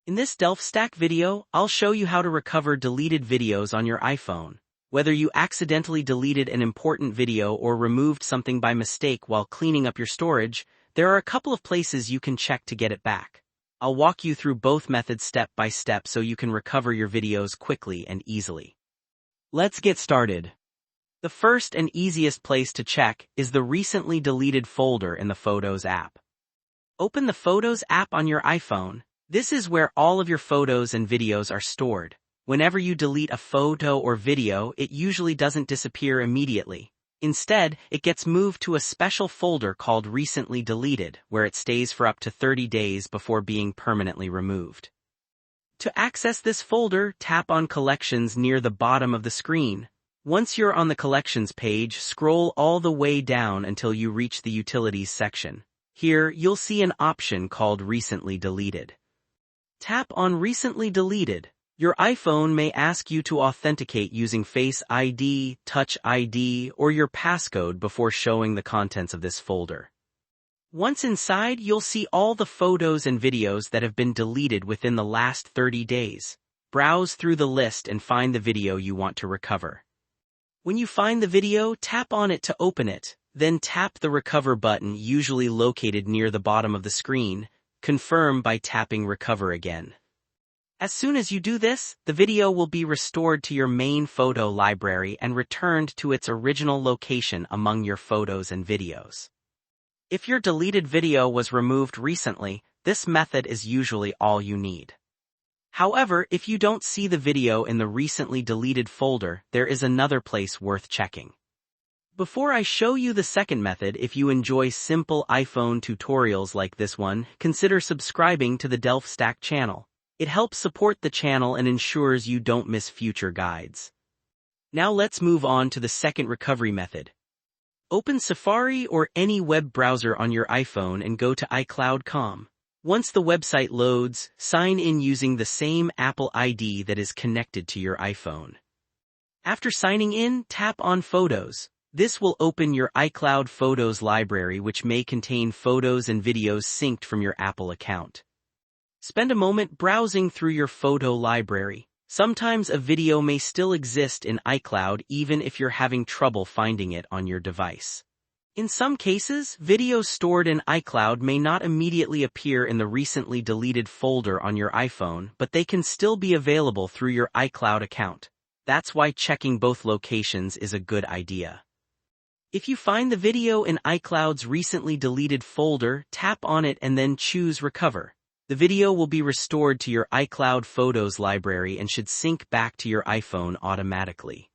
In this Delft Stack video, I'll show you how to recover deleted videos on your iPhone. Whether you accidentally deleted an important video or removed something by mistake while cleaning up your storage, there are a couple of places you can check to get it back. I'll walk you through both methods step by step so you can recover your videos quickly and easily. Let's get started. The first and easiest place to check is the recently deleted folder in the Photos app. Open the Photos app on your iPhone. This is where all of your photos and videos are stored. Whenever you delete a photo or video, it usually doesn't disappear immediately. Instead, it gets moved to a special folder called Recently Deleted, where it stays for up to 30 days before being permanently removed. To access this folder, tap on Collections near the bottom of the screen. Once you're on the Collections page, scroll all the way down until you reach the Utilities section. Here, you'll see an option called Recently Deleted. Tap on Recently Deleted. Your iPhone may ask you to authenticate using Face ID, Touch ID, or your passcode before showing the contents of this folder. Once inside, you'll see all the photos and videos that have been deleted within the last 30 days. Browse through the list and find the video you want to recover. When you find the video, tap on it to open it, then tap the Recover button usually located near the bottom of the screen. Confirm by tapping Recover again. As soon as you do this, the video will be restored to your main photo library and returned to its original location among your photos and videos. If your deleted video was removed recently, this method is usually all you need. However, if you don't see the video in the recently deleted folder, there is another place worth checking. Before I show you the second method, if you enjoy simple iPhone tutorials like this one, consider subscribing to the Delft Stack channel. It helps support the channel and ensures you don't miss future guides. Now let's move on to the second recovery method. Open Safari or any web browser on your iPhone and go to iCloud.com. Once the website loads, sign in using the same Apple ID that is connected to your iPhone. After signing in, tap on Photos. This will open your iCloud Photos library, which may contain photos and videos synced from your Apple account. Spend a moment browsing through your photo library. Sometimes a video may still exist in iCloud even if you're having trouble finding it on your device. In some cases, videos stored in iCloud may not immediately appear in the recently deleted folder on your iPhone, but they can still be available through your iCloud account. That's why checking both locations is a good idea. If you find the video in iCloud's recently deleted folder, tap on it and then choose Recover. The video will be restored to your iCloud Photos library and should sync back to your iPhone automatically.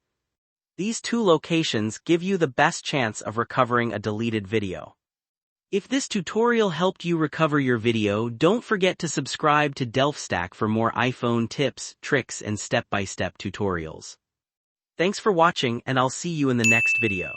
These two locations give you the best chance of recovering a deleted video. If this tutorial helped you recover your video, don't forget to subscribe to Delft Stack for more iPhone tips, tricks, and step-by-step tutorials. Thanks for watching, and I'll see you in the next video.